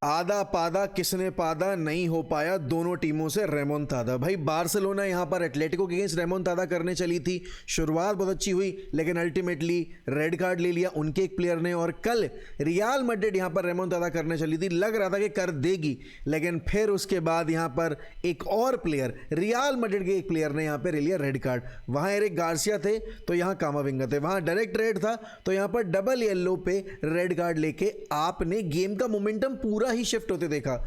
आधा पादा किसने पादा नहीं हो पाया दोनों टीमों से रेमोंतादा। भाई बार्सिलोना यहां पर एटलेटिको के अगेंस्ट रेमोंतादा करने चली थी, शुरुआत बहुत अच्छी हुई लेकिन अल्टीमेटली रेड कार्ड ले लिया उनके एक प्लेयर ने। और कल रियल मैड्रिड यहां पर रेमोंतादा करने चली थी, लग रहा था कि कर देगी, लेकिन फिर उसके बाद यहां पर एक और प्लेयर, रियल मैड्रिड के एक प्लेयर ने यहां पर ले लिया रेड कार्ड। वहां एरिक गार्सिया थे तो यहां कामाविंगा थे, वहां डायरेक्ट रेड था तो यहां पर डबल येलो पे रेड कार्ड लेके आपने गेम का मोमेंटम पूरा ही शिफ्ट होते देखा।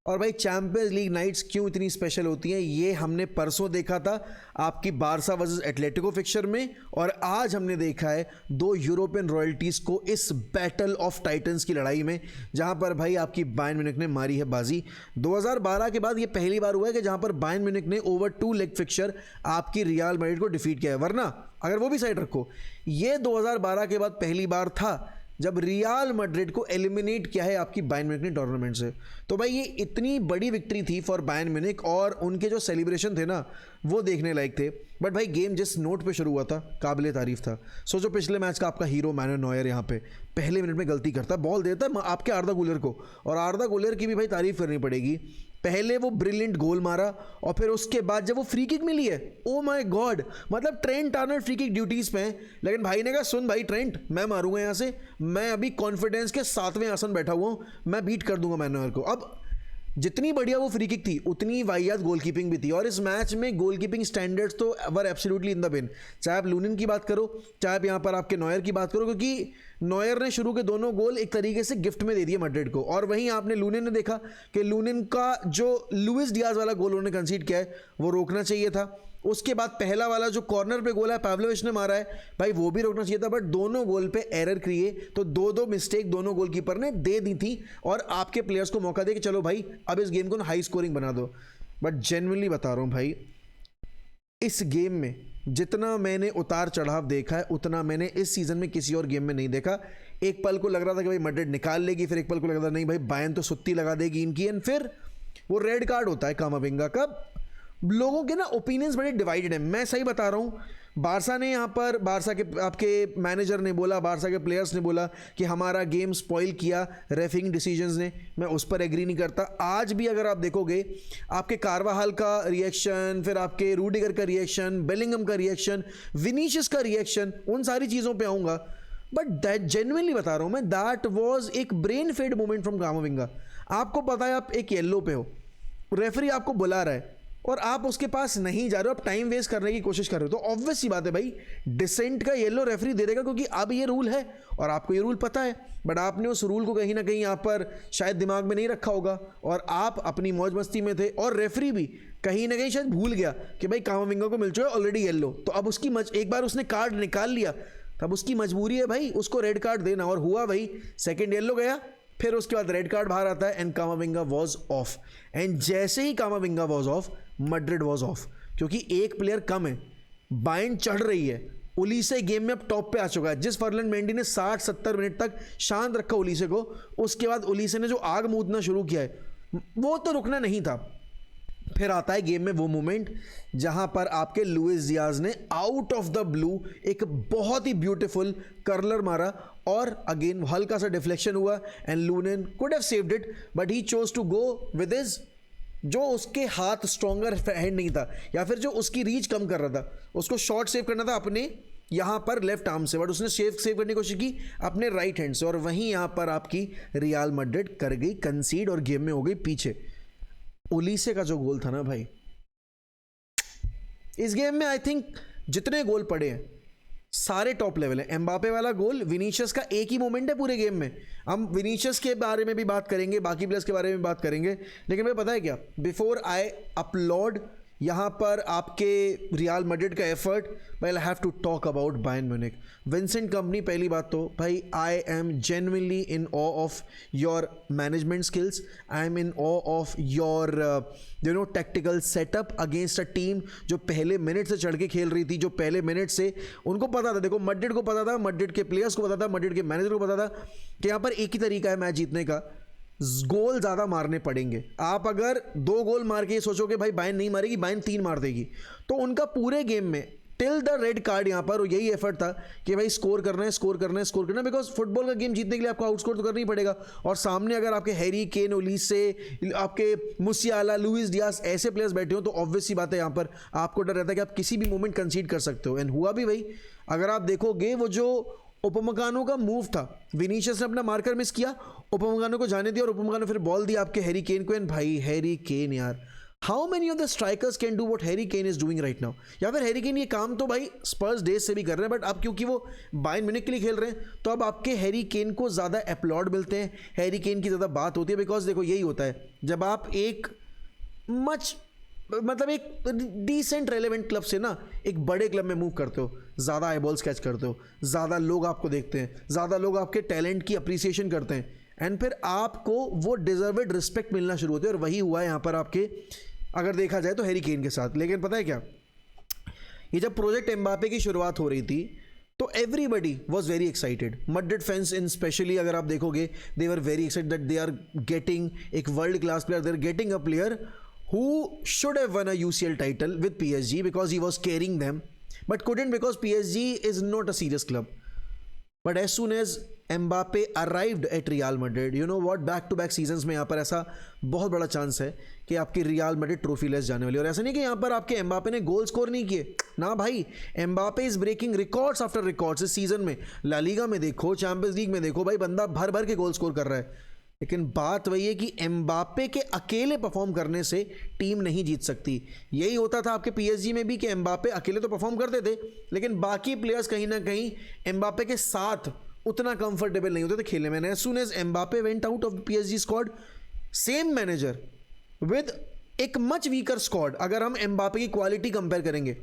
और भाई चैंपियंस लीग नाइट्स क्यों इतनी स्पेशल होती हैं ये हमने परसों देखा था आपकी बारसा वर्सेस एटलेटिको फिक्चर में, और आज हमने देखा है दो यूरोपियन रॉयल्टीज को इस बैटल ऑफ टाइटंस की लड़ाई में, जहां पर भाई आपकी बायर्न म्यूनिख ने मारी है बाजी। 2012 के बाद ये पहली बार हुआ है कि जहां पर बायर्न म्यूनिख ने ओवर 2 लेग फिक्चर आपकी रियल मैड्रिड को डिफीट किया है, वरना अगर वो भी साइड रखो ये 2012 के बाद पहली बार था जब रियल मैड्रिड को एलिमिनेट किया है आपकी बायर्न म्यूनिख ने टूर्नामेंट से। तो भाई ये इतनी बड़ी विक्ट्री थी फॉर बायर्न म्यूनिख, और उनके जो सेलिब्रेशन थे ना वो देखने लायक थे। बट भाई गेम जिस नोट पे शुरू हुआ था काबिले तारीफ था। सोचो पिछले मैच का आपका हीरो मैनुअल नॉयर यहाँ पे पहले मिनट में गलती करता, बॉल देता आपके आर्दा गुलर को, और आर्दा गुलर की भी भाई तारीफ करनी पड़ेगी। पहले वो ब्रिलियंट गोल मारा और फिर उसके बाद जब वो फ्री किक मिली है, ओ माय गॉड, मतलब Trent Arnold free kick duties पे हैं, लेकिन भाई ने कहा सुन भाई ट्रेंट मैं मारूंगा यहाँ से, मैं अभी कॉन्फिडेंस के 7वें आसन बैठा हुआ हूँ, मैं बीट कर दूंगा मैनुअल को। अब जितनी बढ़िया वो फ्री किक थी उतनी वाहियात गोलकीपिंग भी थी, और इस मैच में गोलकीपिंग स्टैंडर्ड्स तो वर एब्सोल्युटली इन द बिन। चाहे आप लूनिन की बात करो, चाहे आप यहाँ पर आपके नॉयर की बात करो, क्योंकि नॉयर ने शुरू के दोनों गोल एक तरीके से गिफ्ट में दे दिए मैड्रिड को। और वहीं आपने लूनिन ने देखा कि लूनिन का जो लुइस डियाज वाला गोल उन्होंने कंसीड किया है वो रोकना चाहिए था। उसके बाद पहला वाला जो कॉर्नर पे गोल है पाव्लोविच ने मारा है भाई वो भी रोकना चाहिए था, बट दोनों गोल पे एरर किए तो दो मिस्टेक दोनों गोलकीपर ने दे दी थी, और आपके प्लेयर्स को मौका दे कि चलो भाई अब इस गेम को हाई स्कोरिंग बना दो। बट जेन्युइनली बता रहा हूँ भाई, इस गेम में जितना मैंने उतार चढ़ाव देखा है उतना मैंने इस सीजन में किसी और गेम में नहीं देखा। एक पल को लग रहा था कि भाई मैड्रिड निकाल लेगी, फिर एक पल को लग रहा था नहीं भाई बायर्न तो सुत्ती लगा देगी इनकी, एंड फिर वो रेड कार्ड होता है कामाविंगा का। लोगों के ना ओपिनियंस बड़े डिवाइडेड हैं, मैं सही बता रहा हूँ। बारसा ने यहाँ पर, बारसा के आपके मैनेजर ने बोला, बारसा के प्लेयर्स ने बोला कि हमारा गेम स्पॉइल किया रेफरिंग डिसीजंस ने, मैं उस पर एग्री नहीं करता। आज भी अगर आप देखोगे आपके कारवाहाल का रिएक्शन, फिर आपके रूडिगर का रिएक्शन, बेलिंगम का रिएक्शन, विनीशियस का रिएक्शन, उन सारी चीज़ों पर आऊँगा, बट दैट जेन्युइनली बता रहा हूँ मैं, दैट वॉज एक brain fade moment from Camavinga. आपको पता है आप एक येलो पे हो, रेफरी आपको बुला रहा है और आप उसके पास नहीं जा रहे हो, आप टाइम वेस्ट करने की कोशिश कर रहे हो, तो ऑब्वियस सी बात है भाई डिसेंट का येलो रेफरी दे देगा, क्योंकि अब ये रूल है और आपको ये रूल पता है। बट आपने उस रूल को कहीं ना कहीं यहाँ पर शायद दिमाग में नहीं रखा होगा और आप अपनी मौज मस्ती में थे, और रेफरी भी कहीं ना कहीं शायद भूल गया कि भाई कामाविंगा को मिल चुका है ऑलरेडी येलो, तो अब उसकी एक बार उसने कार्ड निकाल लिया तब उसकी मजबूरी है भाई उसको रेड कार्ड देना, और हुआ भाई सेकेंड येलो गया, फिर उसके बाद रेड कार्ड बाहर आता है and Camavinga was off. And जैसे ही Camavinga was off Madrid was off, क्योंकि एक प्लेयर कम है, बायर्न चढ़ रही है, उलीसे गेम में अब टॉप पे आ चुका है। जिस फर्लैंड मेंडी ने 60-70 मिनट तक शांत रखा उलीसे को, उसके बाद उलीसे ने जो आग मूदना शुरू किया है वो तो रुकना नहीं था। फिर आता है गेम में वो मोमेंट जहां पर आपके लुइस डियाज ने आउट ऑफ द ब्लू एक बहुत ही ब्यूटीफुल कर्लर मारा, और अगेन हल्का सा डिफ्लेक्शन हुआ and Lunin could have saved it, but he chose to go with his, जो उसके हाथ स्ट्रॉन्गर हैंड नहीं था या फिर जो उसकी रीच कम कर रहा था, उसको शॉट सेव करना था अपने यहाँ पर लेफ्ट आर्म से, बट उसने सेव करने की कोशिश की अपने राइट हैंड से, और वहीं यहाँ पर आपकी रियल मैड्रिड कर गई कंसीड और गेम में हो गई पीछे। उलीसे का जो गोल था ना भाई, इस गेम में आई थिंक जितने गोल पड़े हैं सारे टॉप लेवल है। एम्बापे वाला गोल, विनीशियस का एक ही मोमेंट है पूरे गेम में। हम विनीशियस के बारे में भी बात करेंगे, बाकी प्लेयर्स के बारे में बात करेंगे, लेकिन भाई पता है क्या, बिफोर आई अपलोड यहाँ पर आपके रियल मैड्रिड का effort, I have to talk about Bayern Munich. Vincent Kompany, पहली बात तो भाई I am genuinely in awe of your management skills, I am in awe of your tactical setup against a team जो पहले minute से चढ़ के खेल रही थी, जो पहले मिनट से उनको पता था, देखो मैड्रिड को पता था, मैड्रिड के प्लेयर्स को पता था, मैड्रिड के मैनेजर को पता था कि यहाँ पर एक ही तरीका है मैच जीतने का, गोल ज़्यादा मारने पड़ेंगे। आप अगर 2 गोल मार के सोचोगे भाई बायर्न नहीं मारेगी, बायर्न 3 मार देगी, तो उनका पूरे गेम में टिल द रेड कार्ड यहाँ पर यही एफर्ट था कि भाई स्कोर करना है, स्कोर करना है, स्कोर करना है, बिकॉज फुटबॉल का गेम जीतने के लिए आपको आउटस्कोर तो करना ही पड़ेगा। और सामने अगर आपके हैरी केन, ओलीसे, आपके मुसियाला, लुइस डियास ऐसे प्लेयर्स बैठे हो तो ऑब्वियस सी बात है यहाँ पर आपको डर रहता है कि आप किसी भी मोमेंट कंसीड कर सकते हो। एंड हुआ भी भाई, अगर आप देखोगे वो जो उपमकानो का मूव था, विनीशियस ने अपना मार्कर मिस किया, उपमकानो को जाने दिया और उपमकानो फिर बॉल दिया आपके हैरी केन को। एंड भाई हैरी केन यार, how many of the strikers can do what Harry Kane is doing right now? या फिर हैरी केन ये काम तो भाई स्पर्स डेज से भी कर रहे हैं, बट अब क्योंकि वो बायर्न म्यूनिख के लिए खेल रहे हैं तो अब आपके हैरी केन को ज़्यादा अपलॉड मिलते हैं, हैरी केन की ज़्यादा बात होती है। बिकॉज देखो यही होता है जब आप एक एक डिसेंट रेलेवेंट क्लब से ना एक बड़े क्लब में मूव करते हो, ज़्यादा आईबॉल्स कैच करते हो, ज़्यादा लोग आपको देखते हैं, ज़्यादा लोग आपके टैलेंट की अप्रिसिएशन करते हैं, एंड फिर आपको वो डिजर्वेड रिस्पेक्ट मिलना शुरू होती है। और वही हुआ है यहाँ पर आपके, अगर देखा जाए तो हैरी केन के साथ। लेकिन पता है क्या, ये जब प्रोजेक्ट एम्बापे की शुरुआत हो रही थी तो everybody was very excited, Madrid fans in specially अगर आप देखोगे they were very excited that they are getting एक world class player, they are getting a player who should have won a UCL title with PSG because he was carrying them but couldn't because PSG is not a serious club. But as soon as Mbappe arrived at Real Madrid, you know what, back to back seasons में यहाँ पर ऐसा बहुत बड़ा chance है कि आपकी real Madrid trophy less जाने वाली। और ऐसा नहीं कि यहाँ पर आपके एम्बापे ने गोल स्कोर नहीं किए ना भाई, Mbappe is breaking records after records इस सीजन में। ला लीगा में देखो, चैंपियंस लीग में देखो, भाई बंदा भर भर के गोल स्कोर कर रहा है। लेकिन बात वही है कि एम्बापे के अकेले परफॉर्म करने से टीम नहीं जीत सकती। यही होता था आपके पीएसजी में भी कि एम्बापे अकेले तो परफॉर्म करते थे लेकिन बाकी प्लेयर्स कहीं ना कहीं एम्बापे के साथ उतना कंफर्टेबल नहीं होते थे खेलने में। As soon as Mbappe went out of PSG squad, same manager with एक मच वीकर स्क्वाड, अगर हम एम्बापे की क्वालिटी कंपेयर करेंगे,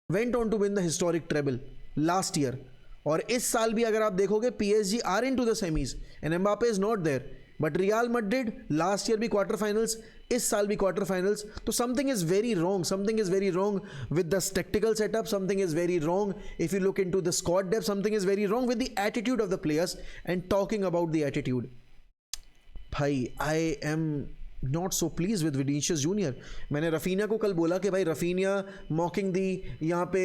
went on to win the historic treble last year. और इस साल भी अगर आप देखोगे PSG are in to the semis and Mbappe is not there, but Real Madrid last year भी क्वार्टर फाइनल्स, इस साल भी क्वार्टर फाइनल्स। तो something is very wrong, something is very wrong with the tactical setup, something is very wrong if you look into the squad depth, something is very wrong with the attitude of the players. And talking about the attitude, भाई I am not so please with Vinicius Junior. मैंने Raphinha को कल बोला कि भाई Raphinha मॉकिंग दी यहाँ पे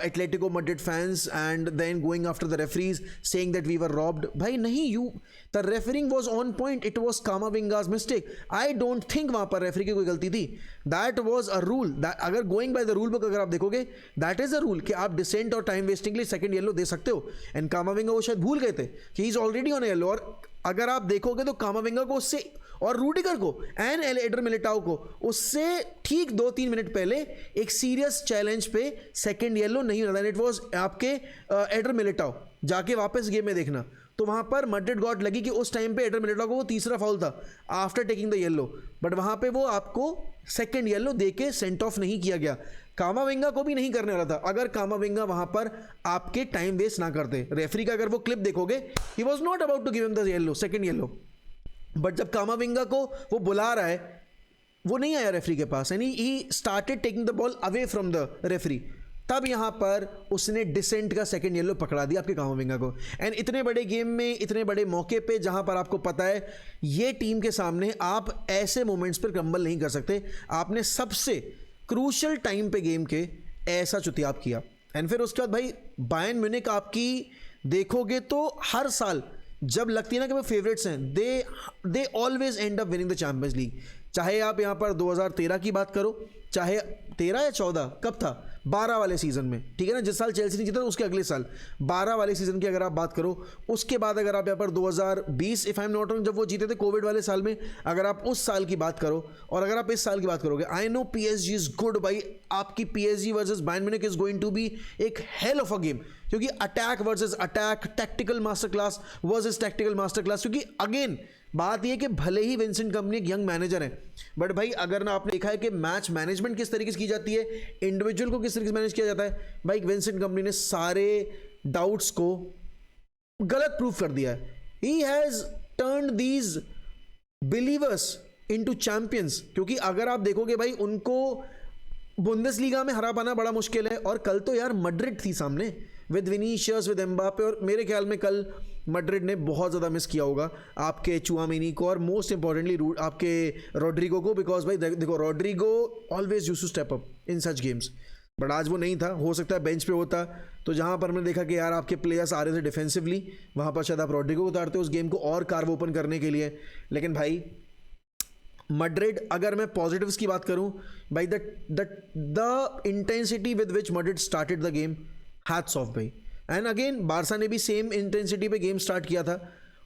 Atletico Madrid fans and then going after the referees saying that we were robbed. भाई नहीं, you the refereeing was on point, it was Camavinga's mistake. I don't think वहाँ पर रेफरी की कोई गलती थी, दैट वाज अ रूल। अगर going by the rule book अगर आप देखोगे दैट इज अ रूल कि आप डिसेंट और टाइम वेस्टिंग के लिए सेकंड येलो दे सकते हो। एंड कामाविंगा वो शायद भूल गए थे कि he is already on yellow. और अगर आप देखोगे तो कामाविंगा को उससे और रूडिगर को एंड एडर मिलिटाओ को उससे ठीक 2-3 मिनट पहले एक सीरियस चैलेंज पे सेकंड येलो नहीं मिला। इट वाज आपके एडर मिलिटाओ, जाके वापस गेम में देखना तो वहां पर मैड्रिड गॉट लगी कि उस टाइम पे एडर मिलिटाओ को वो तीसरा फाउल था after taking the yellow, but वहां पे वो आपको सेकंड येलो देके सेंट ऑफ नहीं किया गया। कामाविंगा को भी नहीं करने वाला था अगर कामाविंगा वहां पर आपके टाइम वेस्ट ना करते। रेफरी का अगर वो क्लिप देखोगे, he was not about to give him the yellow, second yellow, but जब कामाविंगा को वो बुला रहा है वो नहीं आया रेफरी के पास, यानी he started taking the ball away from the referee, तब यहां पर उसने डिसेंट का सेकंड येलो पकड़ा दिया आपके कामाविंगा को। एंड इतने बड़े गेम में, इतने बड़े मौके पे जहां पर आपको पता है ये टीम के सामने आप ऐसे मोमेंट्स पर क्रम्बल नहीं कर सकते, आपने सबसे क्रूशियल टाइम पे गेम के ऐसा चुतियाब किया। एंड फिर उसके बाद भाई बायर्न म्यूनिख आपकी देखोगे तो हर साल जब लगती है ना कि वो फेवरेट्स हैं, they always and up winning the champions league. चाहे आप यहाँ पर 2013 की बात करो, चाहे 13 या 14 कब था, 12 वाले सीजन में, ठीक है ना, जिस साल चेल्सी नहीं जीता उसके अगले साल 12 वाले सीजन की अगर आप बात करो, उसके बाद अगर आप यहाँ पर 2020 if I am not wrong जब वो जीते थे कोविड वाले साल में, अगर आप उस साल की बात करो और अगर आप इस साल की बात करोगे, I know PSG is good भाई, आपकी PSG versus Bayern Munich is going to be एक हेल ऑफ अ गेम, क्योंकि attack versus attack, tactical master class versus tactical master class. क्योंकि अगेन बात यह कि भले ही विंसेंट कंपनी एक यंग मैनेजर है, बट भाई अगर ना आपने देखा है कि मैच मैनेजमेंट किस तरीके से की जाती है, इंडिविजुअल को किस तरीके से मैनेज किया जाता है, भाई विंसेंट कंपनी ने सारे डाउट्स को गलत प्रूफ कर दिया है। He has turned these believers into champions. क्योंकि अगर आप देखोगे भाई उनको बुंदेसलीगा में हरा पाना बड़ा मुश्किल है, और कल तो यार मैड्रिड थी सामने विद विनीशियस, विद एम्बापे, और मेरे ख्याल में कल मैड्रिड ने बहुत ज़्यादा मिस किया होगा आपके चुआमेनी को और मोस्ट इंपॉर्टेंटली आपके रोड्रिगो को, बिकॉज भाई देखो Rodrygo always used to step up in such games. But आज वो नहीं था, हो सकता है बेंच पे होता तो जहाँ पर हमने देखा कि यार आपके प्लेयर्स आ रहे थे डिफेंसिवली, वहाँ पर शायद आप रॉड्रिगो को उतारते उस गेम को और कार्व ओपन करने के लिए। लेकिन भाई मैड्रिड, अगर मैं पॉजिटिव्स की बात करूं भाई, the intensity with which Madrid started the game, hats off भाई। एंड अगेन बारसा ने भी सेम इंटेंसिटी पे गेम स्टार्ट किया था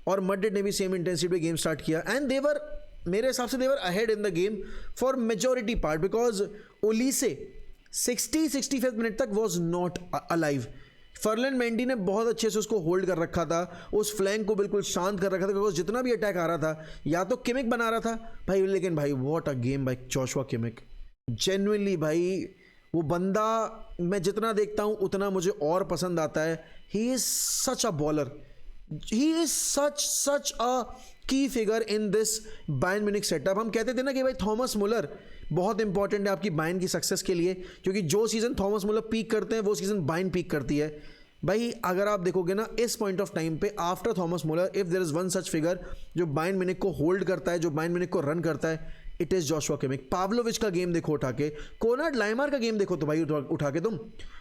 और मैड्रिड ने भी सेम इंटेंसिटी पे गेम स्टार्ट किया, एंड देवर, मेरे हिसाब से they were ahead in the game for majority part, because Olise 60-65 minute तक was not alive. Ferland Mendy ने बहुत अच्छे से उसको होल्ड कर रखा था, उस फ्लैंक को बिल्कुल शांत कर रखा था, बिकॉज जितना भी अटैक आ रहा था या तो किमिक बना रहा था भाई, लेकिन भाई what a game by Joshua Kimmich. Genuinely भाई वो बंदा मैं जितना देखता हूं उतना मुझे और पसंद आता है। He is such a baller, he is such a key figure in this Bayern Munich setup. हम कहते थे ना कि भाई थॉमस मुलर बहुत इंपॉर्टेंट है आपकी बायर्न की सक्सेस के लिए, क्योंकि जो सीज़न थॉमस मुलर पीक करते हैं वो सीज़न बायर्न पीक करती है। भाई अगर आप देखोगे ना इस पॉइंट ऑफ टाइम पे after Thomas Muller, if there is one such figure जो बायर्न म्यूनिख को होल्ड करता है, जो बायर्न म्यूनिख को रन करता है, it is Joshua Kimmich. Pavlovic का गेम देखो उठा के, कोनार्ड लाइमार का गेम देखो तो भाई उठा के तुम,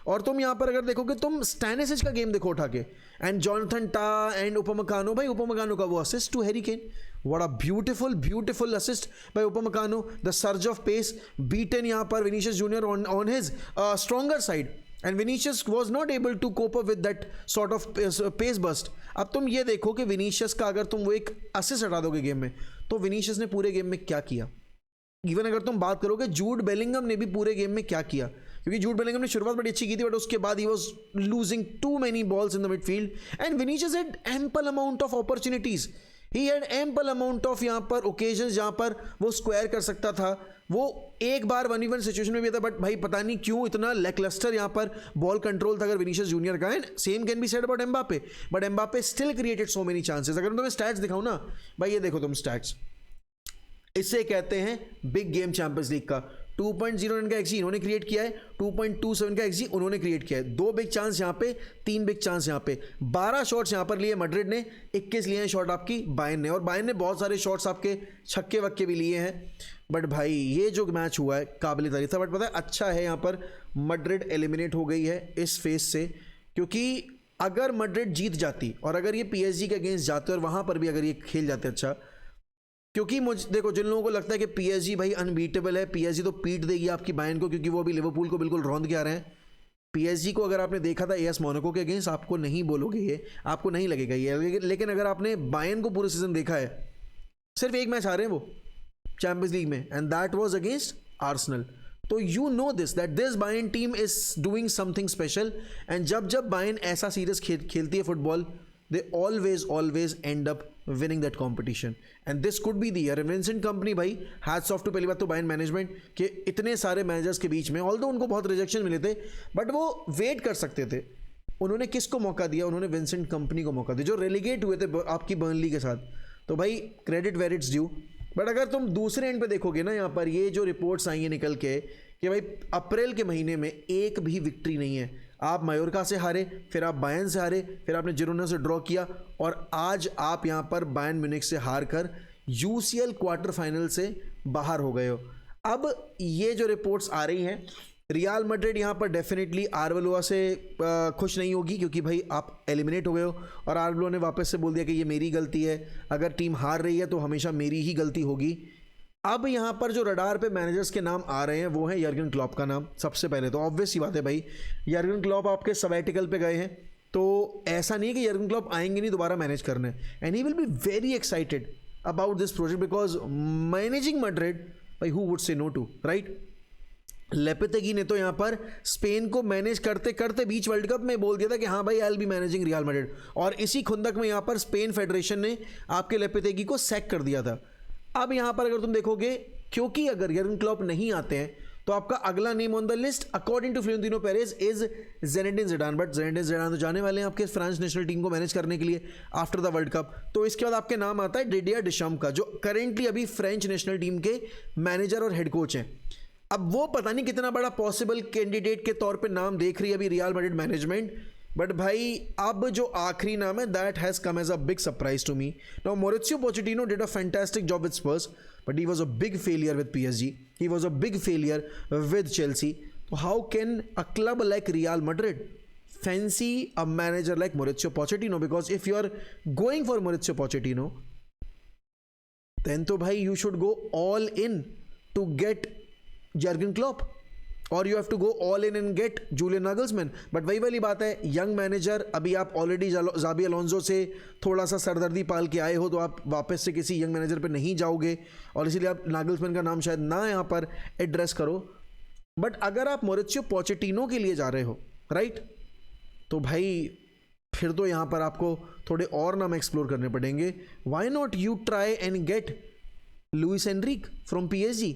और तुम यहाँ पर अगर देखोगे तुम स्टैनिसिच का गेम देखो उठा के, and Jonathan Tah and Upamecano, भाई उपमकानो का वो assist to Harry Kane, what a beautiful assist by Upamecano, the surge of pace beaten यहाँ पर Vinicius Junior on his stronger side, and Vinicius was not able to cope up with that sort of pace burst. अब तुम ये देखो कि Vinicius का अगर तुम वो एक असिस्ट हटा दोगे गेम में, तो विनीशियस ने पूरे गेम में क्या किया। इवन अगर तुम बात करोगे जूड बेलिंगम ने भी पूरे गेम में क्या किया, क्योंकि जूड बेलिंगम ने शुरुआत बड़ी अच्छी की थी, बट उसके बाद he was losing too many balls in the midfield, and Vinicius had ample amount of opportunities, he had ample amount of यहाँ पर ओकेजन्स जहाँ पर वो स्क्वायर कर सकता था। वो एक बार 1v1 सिचुएशन में भी था, बट भाई पता नहीं क्यों इतना लैकलस्टर यहाँ पर बॉल कंट्रोल था अगर विनीशियस जूनियर का। And same can be said about Mbappe, but Mbappe still created so many chances. अगर मैं तुम्हें स्टैट्स दिखाऊं ना भाई, ये देखो तुम स्टैट्स, इससे कहते हैं बिग गेम चैंपियंस लीग का। 2.0 रन का एक्सी इन्होंने क्रिएट किया है, 2.27 का एक्सी उन्होंने क्रिएट किया है, 2 बिग चांस यहाँ पे, 3 बिग चांस यहाँ पे, 12 शॉट्स यहाँ पर लिए मैड्रिड ने, 21 लिए हैं शॉट आपकी बायर्न ने, और बायर्न ने बहुत सारे शॉट्स आपके छक्के वक्के भी लिए हैं। बट भाई ये जो मैच हुआ है काबिल तारीफ था, बट पता है अच्छा है यहाँ पर मैड्रिड एलिमिनेट हो गई है इस फेज से, क्योंकि अगर मैड्रिड जीत जाती और अगर ये PSG के अगेंस्ट जाते और वहाँ पर भी अगर ये खेल जाते अच्छा, क्योंकि मुझे देखो जिन लोगों को लगता है कि PSG भाई अनबीटेबल है, PSG तो पीट देगी आपकी बायर्न को, क्योंकि वो अभी लिवरपूल को बिल्कुल रौंद के आ रहे हैं। PSG को अगर आपने देखा था AS मोनाको के अगेंस्ट, आपको नहीं बोलोगे ये, आपको नहीं लगेगा ये, लेकिन अगर आपने बायर्न को पूरे सीजन देखा है, सिर्फ एक मैच आ रहे हैं वो चैंपियंस लीग में, and that was against Arsenal. तो you know this that this Bayern team is doing something special, and जब बायर्न ऐसा सीरियस खेलती है football, they always end up winning that competition, and this could be the year। Vincent company भाई hats off to पहली बात तो Bayern management के इतने सारे मैनेजर्स के बीच में, ऑल्दो उनको बहुत रिजेक्शन मिले थे बट वो वेट कर सकते थे। उन्होंने किसको मौका दिया? उन्होंने विंसेंट कंपनी को मौका दिया, जो रेलीगेट हुए थे आपकी बर्नली के साथ। तो भाई credit where it's due. But अगर तुम दूसरे एंड पे देखोगे ना, यहाँ पर ये जो रिपोर्ट्स आई हैं निकल के कि भाई अप्रैल के महीने में एक भी विक्ट्री नहीं है। आप मायोर्का से हारे, फिर आप बायर्न से हारे, फिर आपने जिरोना से ड्रॉ किया, और आज आप यहाँ पर बायर्न म्यूनिख से हार कर UCL क्वार्टर फाइनल से बाहर हो गए हो। अब ये जो रिपोर्ट्स आ रही हैं, रियल मैड्रिड यहाँ पर डेफिनेटली आर्वेलोआ से खुश नहीं होगी, क्योंकि भाई आप एलिमिनेट हो गए हो, और आर्वेलो ने वापस से बोल दिया कि ये मेरी गलती है, अगर टीम हार रही है तो हमेशा मेरी ही गलती होगी। अब यहाँ पर जो रडार पे मैनेजर्स के नाम आ रहे हैं वो है यर्गन क्लॉप का नाम। सबसे पहले तो ऑब्वियस सी बात है भाई, यर्गन क्लॉप आपके सबैटिकल पे गए हैं, तो ऐसा नहीं है कि यर्गन क्लॉप आएंगे नहीं दोबारा मैनेज करने, and he will be very excited about this project, because managing Madrid भाई who would say no to, right. Lopetegui ने तो यहाँ पर स्पेन को मैनेज करते करते बीच वर्ल्ड कप में बोल दिया था कि हाँ भाई I will be managing real Madrid, और इसी खुंदक में यहाँ पर स्पेन फेडरेशन ने आपके लेपेतेगी को सैक कर दिया था। अब यहाँ पर अगर तुम देखोगे, क्योंकि अगर यर्गन क्लॉप नहीं आते हैं तो आपका अगला name on the list according to Florentino Perez is Zinedine Zidane. But Zinedine Zidane तो जाने वाले हैं आपके फ्रांस नेशनल टीम को मैनेज करने के लिए आफ्टर द वर्ल्ड कप। तो इसके बाद आपके नाम आता है डिडियर डिशम का, जो करेंटली अभी फ्रेंच नेशनल टीम के मैनेजर और हेड कोच हैं। अब वो पता नहीं कितना बड़ा पॉसिबल कैंडिडेट के तौर पे नाम देख रही है अभी रियल मैड्रिड मैनेजमेंट, बट भाई अब जो आखिरी नाम है that has come as a big surprise to me. Now Mauricio Pochettino did a fantastic job with Spurs, but he was a big failure with PSG, he was a big failure with Chelsea. तो how can a club like Real Madrid fancy a manager like Mauricio Pochettino? Because if you are going for Mauricio Pochettino, then तो भाई you should go all in to get Jurgen Klopp, or you have to go all in and get Julian Nagelsmann. But वही वाली बात है, young manager, अभी आप already जाबी Alonso से थोड़ा सा सरदर्दी पाल के आए हो, तो आप वापस से किसी यंग मैनेजर पे नहीं जाओगे, और इसीलिए आप नागल्समैन का नाम शायद ना यहाँ पर एड्रेस करो. बट अगर आप मोरित्सियो पोचेटिनो के लिए जा रहे हो, राइट, तो भाई फिर तो यहाँ पर आपको थोड़े और नाम एक्सप्लोर करने पड़ेंगे. Why not you try and get Luis Enrique from PSG?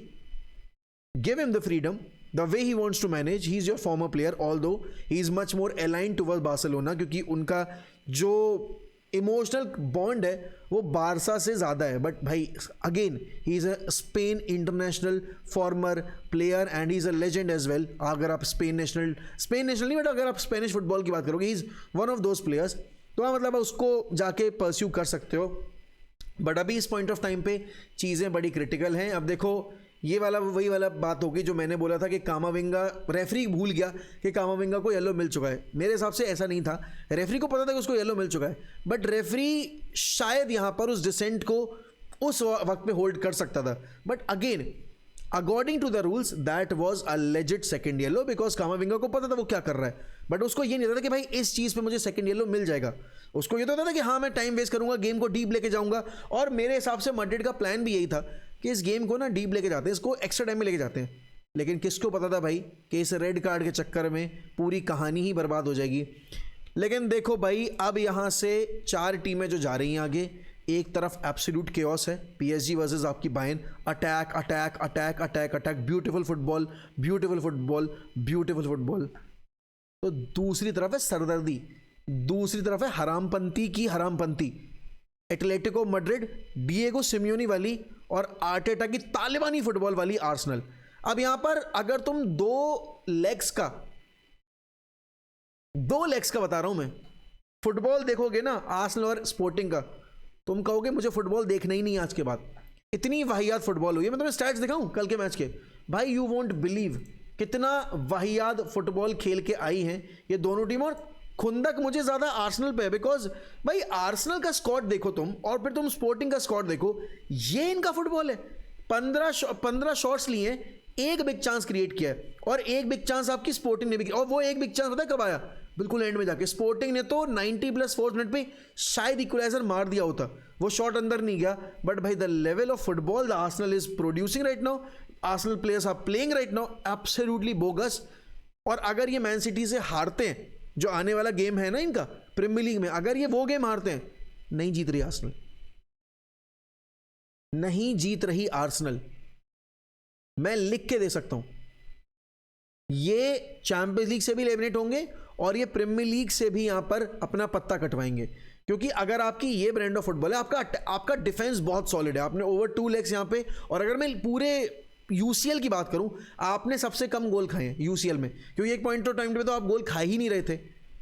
Give him the freedom the way he wants to manage. He is your former player, although he is much more aligned towards Barcelona, क्योंकि उनका जो emotional bond है वो Barça से ज़्यादा है. But भाई again he is a Spain international former player and he is a legend as well. अगर आप स्पेन नेशनल नहीं, बट अगर आप स्पेनिश फुटबॉल की बात करोगे, he is one of those players. तो हाँ, मतलब उसको जाके परस्यू कर सकते हो. बट अभी इस पॉइंट ऑफ टाइम पे चीज़ें बड़ी क्रिटिकल हैं. अब देखो, ये वाला वही वाला बात होगी जो मैंने बोला था कि कामाविंगा, रेफरी भूल गया कि कामाविंगा को येलो मिल चुका है. मेरे हिसाब से ऐसा नहीं था, रेफरी को पता था कि उसको येलो मिल चुका है, बट रेफरी शायद यहाँ पर उस डिसेंट को उस वक्त पे होल्ड कर सकता था. But again according to the rules that was a legit second yellow, because Camavinga को पता था वो क्या कर रहा है. बट उसको ये नहीं पता था कि भाई इस चीज़ पे मुझे सेकंड येलो मिल जाएगा. उसको ये तो था कि हाँ मैं टाइम वेस्ट करूंगा, गेम को डीप लेके जाऊंगा. और मेरे हिसाब से मैड्रिड का प्लान भी यही था कि इस गेम को ना डीप लेके जाते हैं, इसको एक्स्ट्रा टाइम में लेके जाते हैं. लेकिन किसको पता था भाई कि इस रेड कार्ड के चक्कर में पूरी कहानी ही बर्बाद हो जाएगी. लेकिन देखो भाई, अब यहाँ से 4 टीमें जो जा रही हैं आगे, एक तरफ एब्सोल्यूट केओस है, PSG वर्सेस आपकी Bayern, attack attack attack attack attack, beautiful football beautiful football beautiful football. तो दूसरी तरफ है सरदर्दी, दूसरी तरफ है हरामपंती की हरामपंती, एटलेटिको मैड्रिड, डिएगो सिमियोनी वाली और आर्टेटा की तालिबानी फुटबॉल वाली आर्सेनल. अब यहां पर अगर तुम दो लेग्स का बता रहा हूं मैं, फुटबॉल देखोगे ना आर्सेनल और स्पोर्टिंग का, तुम कहोगे मुझे फुटबॉल देखना ही नहीं आज के बाद. इतनी वाहियात फुटबॉल हुई है. मैं तुम्हें स्टैट्स दिखाऊं कल के मैच के, भाई यू वोंट बिलीव कितना वाहियात फुटबॉल खेल के आई हैं ये दोनों टीम. और खुंदक मुझे ज्यादा आर्सेनल पे है, बिकॉज भाई आर्सेनल का स्क्वाड देखो तुम, और फिर तुम स्पोर्टिंग का स्क्वाड देखो, ये इनका फुटबॉल है. 15 शॉट्स लिए, एक बिग चांस क्रिएट किया है, और एक बिग चांस आपकी स्पोर्टिंग ने भी किया. और वो एक बिग चांस पता है कब आया? बिल्कुल एंड में जाके. स्पोर्टिंग ने तो 90+4 मिनट पे शायद इक्वलाइजर मार दिया होता, वो शॉट अंदर नहीं गया. बट भाई the level of football the Arsenal is producing right now, Arsenal players are playing right now absolutely bogus. और अगर ये मैन सिटी से हारते हैं, जो आने वाला गेम है ना इनका प्रीमियर लीग में, अगर ये वो गेम हारते हैं, नहीं जीत रही आर्सेनल, नहीं जीत रही आर्सेनल. मैं लिख के दे सकता हूं, ये चैंपियंस लीग से भी एलिमिनेट होंगे और ये प्रीमियर लीग से भी यहां पर अपना पत्ता कटवाएंगे. क्योंकि अगर आपकी ये ब्रांड ऑफ फुटबॉल है, आपका डिफेंस बहुत सॉलिड है, आपने ओवर 2 लेग्स यहां पे. और अगर मैं पूरे यूसीएल की बात करूं, आपने सबसे कम गोल खाए हैं यूसीएल में, क्योंकि एक पॉइंट ऑफ टाइम पे तो आप गोल खा ही नहीं रहे थे,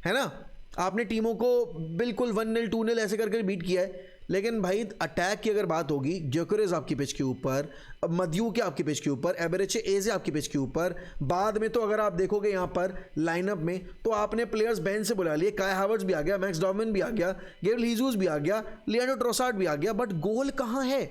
है ना. आपने टीमों को बिल्कुल 1-0 2-0 ऐसे करके बीट किया है. लेकिन भाई अटैक की अगर बात होगी, ज्योकेरेस आपकी पिच के ऊपर, मध्यू के आपकी पिच के ऊपर, एबरेचे एजे आपकी पिच के ऊपर. बाद में तो अगर आप देखोगे यहाँ पर लाइनअप में, तो आपने प्लेयर्स बेंच से बुला लिए. काई हावर्ट्स भी आ गया, मैक्स डॉर्मन भी आ गया, गेब्रियल हीजूस भी आ गया, लिएंड्रो ट्रोसार्ड भी आ गया. बट गोल कहाँ है?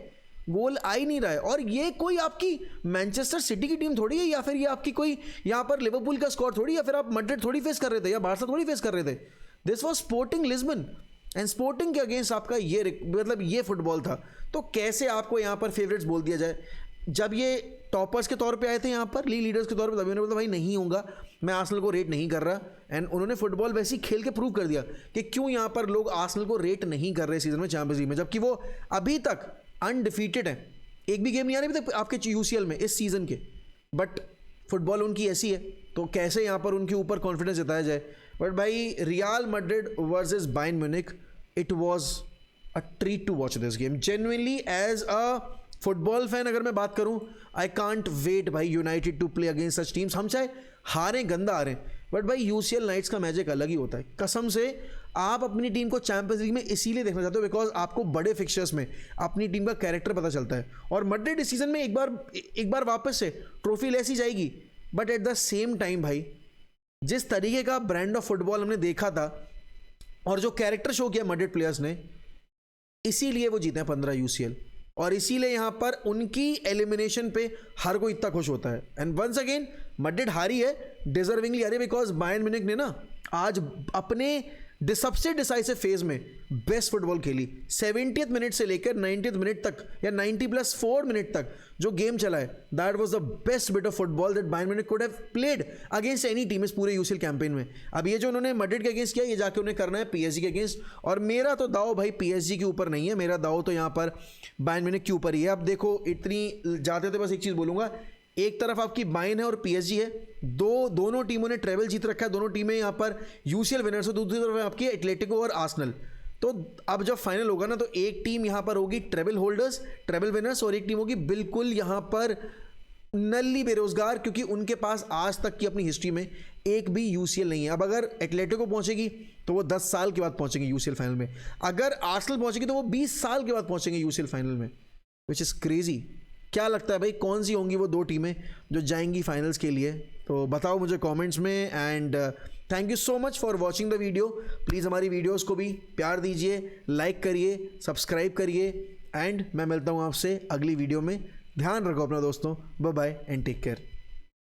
गोल आ ही नहीं रहा है. और ये कोई आपकी मैनचेस्टर सिटी की टीम थोड़ी है, या फिर ये आपकी कोई यहाँ पर लिवरपूल का स्क्वाड थोड़ी, या फिर आप मैड्रिड थोड़ी फेस कर रहे थे, या बार्सा थोड़ी फेस कर रहे थे. This was sporting Lisbon, and sporting के अगेंस्ट आपका ये मतलब ये फुटबॉल था. तो कैसे आपको यहाँ पर फेवरेट्स बोल दिया जाए? जब ये टॉपर्स के तौर पे आए थे यहाँ पर, लीग लीडर्स के तौर पे, तभी उन्होंने बोला भाई नहीं होगा, मैं आर्सेनल को रेट नहीं कर रहा. एंड उन्होंने फुटबॉल वैसे ही खेल के प्रूव कर दिया कि क्यों यहाँ पर लोग आर्सेनल को रेट नहीं कर रहे सीजन में चैंपियंस लीग में, जबकि वो अभी तक अनडिफीटेड है. एक भी गेम नहीं आ रही अभी तक आपके यूसीएल में इस सीजन के. बट फुटबॉल उनकी ऐसी है, तो कैसे यहाँ पर उनके ऊपर कॉन्फिडेंस जताया जाए? बट भाई Real Madrid versus Bayern Munich, it was a treat to watch this game. Genuinely as a football fan अगर मैं बात करूं, आई कांट वेट भाई United to play against such teams. हम चाहे हारें, गंदा हारें, बट भाई यूसीएल नाइट्स का मैजिक अलग ही होता है. कसम से आप अपनी टीम को चैंपियंस लीग में इसीलिए देखना चाहते हो बिकॉज आपको बड़े फिक्चर्स में अपनी टीम का कैरेक्टर पता चलता है. और मैड्रिड इस सीजन में एक बार वापस से ट्रॉफी ले सी जाएगी, but at the same time भाई, जिस तरीके का ब्रांड ऑफ फुटबॉल हमने देखा था और जो कैरेक्टर शो किया मैड्रिड प्लेयर्स ने, इसीलिए वो जीते हैं 15 यूसीएल, और इसीलिए यहां पर उनकी एलिमिनेशन पे हर कोई इतना खुश होता है। एंड वंस अगेन मैड्रिड हारी है, डिजर्विंगली हारी, बिकॉज बायर्न म्यूनिख ने ना आज अपने सबसे डिसाइसिव फेज में बेस्ट फुटबॉल खेली। 70th मिनट से लेकर 90th मिनट तक या 90+4 मिनट तक जो गेम चला है, that was the best bit of football that Bayern Munich could have played against any team इस पूरे यूसीएल कैंपेन में। अब ये जो उन्होंने मैड्रिड के अगेंस्ट किया, ये जाके उन्हें करना है पीएसजी के अगेंस्ट, और मेरा तो दाव भाई पीएसजी के ऊपर नहीं है, मेरा दाव तो यहाँ पर बायर्न म्यूनिख के ऊपर ही है। अब देखो, इतनी जाते थे बस एक चीज़ बोलूँगा, एक तरफ आपकी बायर्न है और पीएसजी है, दोनों टीमों ने ट्रेवल जीत रखा है, दोनों टीमें यहाँ पर यूसीएल विनर्स है। दूसरी तरफ है आपकी एटलेटिको और आर्सेनल। तो अब जब फाइनल होगा ना, तो एक टीम यहाँ पर होगी ट्रेवल होल्डर्स, ट्रेवल विनर्स, और एक टीम होगी बिल्कुल यहाँ पर नल्ली बेरोजगार, क्योंकि उनके पास आज तक की अपनी हिस्ट्री में एक भी यूसीएल नहीं है। अब अगर एटलेटिको पहुंचेगी तो वो 10 साल के बाद पहुंचेंगे यूसीएल फाइनल में, अगर आर्सेनल पहुंचेगी तो वो 20 साल के बाद पहुंचेंगे यूसीएल फाइनल में, विच इज़ क्रेजी। क्या लगता है भाई, कौन सी होंगी वो दो टीमें जो जाएंगी फाइनल्स के लिए? तो बताओ मुझे कमेंट्स में। And thank you so much for watching the video. Please हमारी वीडियोस को भी प्यार दीजिए, लाइक करिए, सब्सक्राइब करिए, एंड मैं मिलता हूँ आपसे अगली वीडियो में। ध्यान रखो अपना दोस्तों, bye bye and take care.